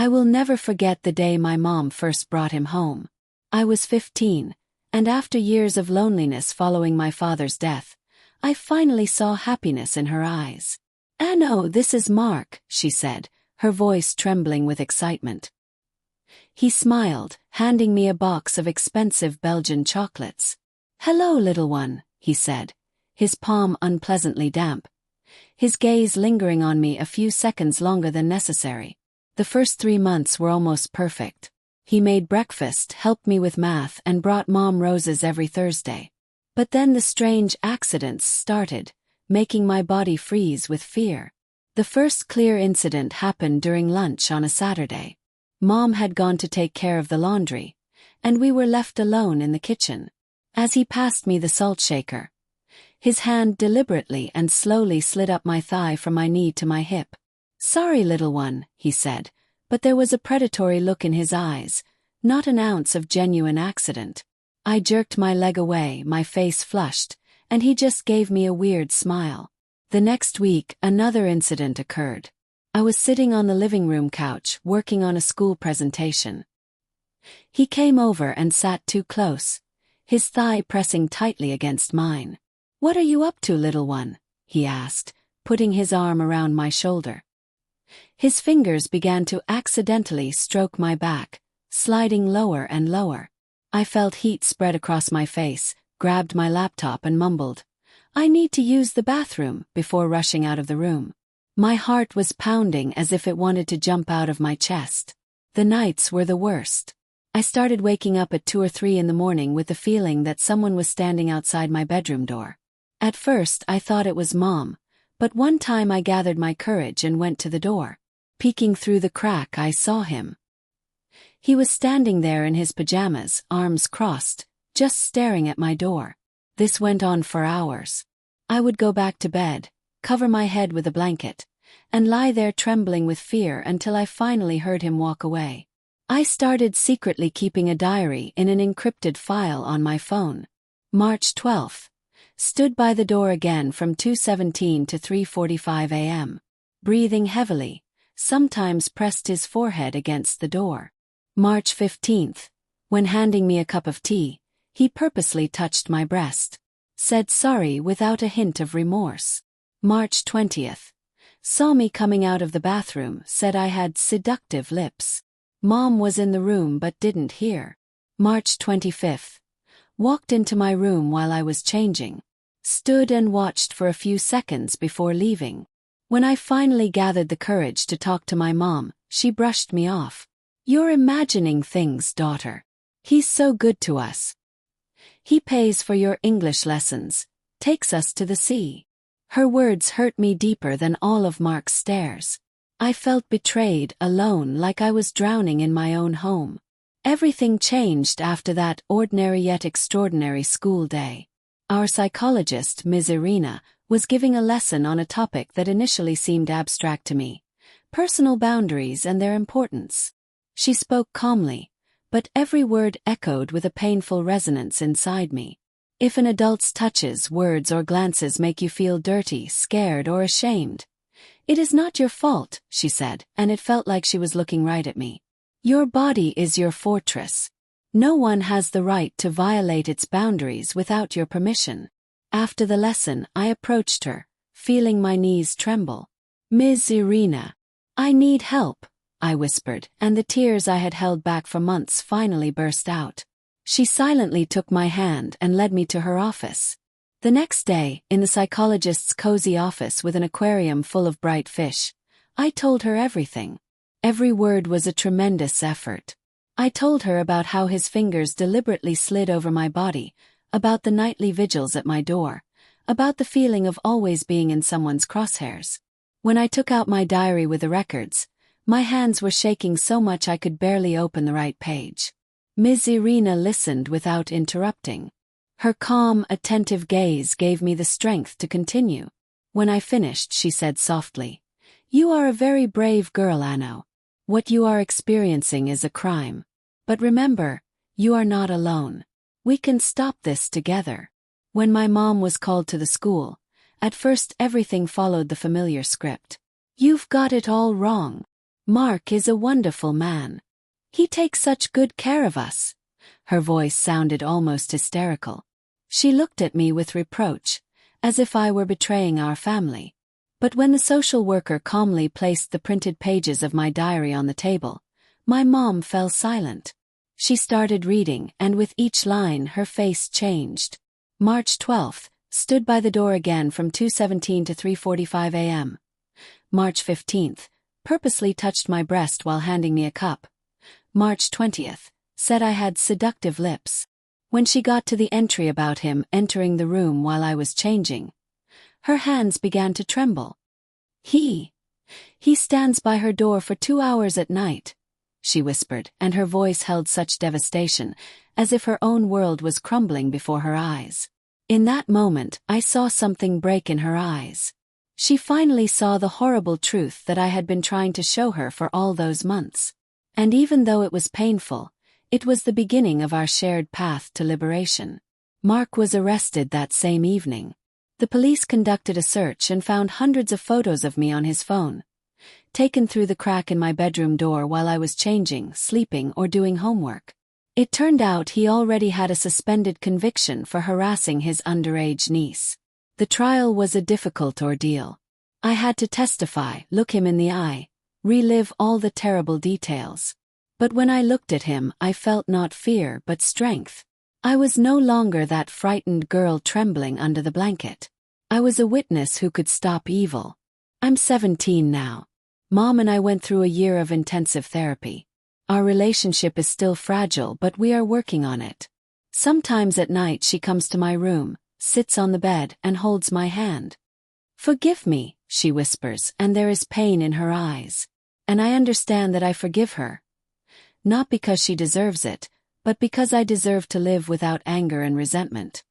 I will never forget the day my mom first brought him home. I was 15, and after years of loneliness following my father's death, I finally saw happiness in her eyes. "Anno, this is Mark," she said, her voice trembling with excitement. He smiled, handing me a box of expensive Belgian chocolates. "Hello, little one," he said, his palm unpleasantly damp, his gaze lingering on me a few seconds longer than necessary. The first 3 months were almost perfect. He made breakfast, helped me with math, and brought Mom roses every Thursday. But then the strange accidents started, making my body freeze with fear. The first clear incident happened during lunch on a Saturday. Mom had gone to take care of the laundry, and we were left alone in the kitchen. As he passed me the salt shaker, his hand deliberately and slowly slid up my thigh from my knee to my hip. "Sorry, little one," he said, but there was a predatory look in his eyes, not an ounce of genuine accident. I jerked my leg away, my face flushed, and he just gave me a weird smile. The next week, another incident occurred. I was sitting on the living room couch, working on a school presentation. He came over and sat too close, his thigh pressing tightly against mine. "What are you up to, little one?" he asked, putting his arm around my shoulder. His fingers began to accidentally stroke my back, sliding lower and lower. I felt heat spread across my face, grabbed my laptop and mumbled, "I need to use the bathroom," before rushing out of the room. My heart was pounding as if it wanted to jump out of my chest. The nights were the worst. I started waking up at 2 or 3 in the morning with the feeling that someone was standing outside my bedroom door. At first I thought it was Mom, but one time I gathered my courage and went to the door. Peeking through the crack, I saw him. He was standing there in his pajamas, arms crossed, just staring at my door. This went on for hours. I would go back to bed, cover my head with a blanket, and lie there trembling with fear until I finally heard him walk away. I started secretly keeping a diary in an encrypted file on my phone. March 12th. Stood by the door again from 2:17 to 3:45 a.m. Breathing heavily, sometimes pressed his forehead against the door. March 15th. When handing me a cup of tea, he purposely touched my breast. Said sorry without a hint of remorse. March 20th. Saw me coming out of the bathroom, said I had seductive lips. Mom was in the room but didn't hear. March 25th. Walked into my room while I was changing. Stood and watched for a few seconds before leaving. When I finally gathered the courage to talk to my mom, she brushed me off. "You're imagining things, daughter. He's so good to us. He pays for your English lessons, takes us to the sea." Her words hurt me deeper than all of Mark's stares. I felt betrayed, alone, like I was drowning in my own home. Everything changed after that ordinary yet extraordinary school day. Our psychologist, Ms. Irina, was giving a lesson on a topic that initially seemed abstract to me: personal boundaries and their importance. She spoke calmly, but every word echoed with a painful resonance inside me. If an adult's touches, words or glances make you feel dirty, scared or ashamed, it is not your fault, she said, and it felt like she was looking right at me. Your body is your fortress. No one has the right to violate its boundaries without your permission. After the lesson, I approached her, feeling my knees tremble. "Ms. Irina, I need help," I whispered, and the tears I had held back for months finally burst out. She silently took my hand and led me to her office. The next day, in the psychologist's cozy office with an aquarium full of bright fish, I told her everything. Every word was a tremendous effort. I told her about how his fingers deliberately slid over my body, about the nightly vigils at my door, about the feeling of always being in someone's crosshairs. When I took out my diary with the records, my hands were shaking so much I could barely open the right page. Ms. Irina listened without interrupting. Her calm, attentive gaze gave me the strength to continue. When I finished, she said softly, "You are a very brave girl, Anno. What you are experiencing is a crime. But remember, you are not alone. We can stop this together." When my mom was called to the school, at first everything followed the familiar script. "You've got it all wrong. Mark is a wonderful man. He takes such good care of us. Her voice sounded almost hysterical. She looked at me with reproach, as if I were betraying our family. But when the social worker calmly placed the printed pages of my diary on the table, my mom fell silent. She started reading, and with each line her face changed. March 12th, stood by the door again from 2:17 to 3:45 a.m. March 15th, purposely touched my breast while handing me a cup. March 20th, said I had seductive lips. When she got to the entry about him entering the room while I was changing, her hands began to tremble. He stands by her door for 2 hours at night, she whispered, and her voice held such devastation, as if her own world was crumbling before her eyes. In that moment, I saw something break in her eyes. She finally saw the horrible truth that I had been trying to show her for all those months. And even though it was painful, it was the beginning of our shared path to liberation. Mark was arrested that same evening. The police conducted a search and found hundreds of photos of me on his phone, taken through the crack in my bedroom door while I was changing, sleeping, or doing homework. It turned out he already had a suspended conviction for harassing his underage niece. The trial was a difficult ordeal. I had to testify, look him in the eye, relive all the terrible details. But when I looked at him, I felt not fear but strength. I was no longer that frightened girl trembling under the blanket. I was a witness who could stop evil. I'm 17 now. Mom and I went through a year of intensive therapy. Our relationship is still fragile, but we are working on it. Sometimes at night she comes to my room, sits on the bed, and holds my hand. "Forgive me," she whispers, and there is pain in her eyes. And I understand that I forgive her. Not because she deserves it, but because I deserve to live without anger and resentment.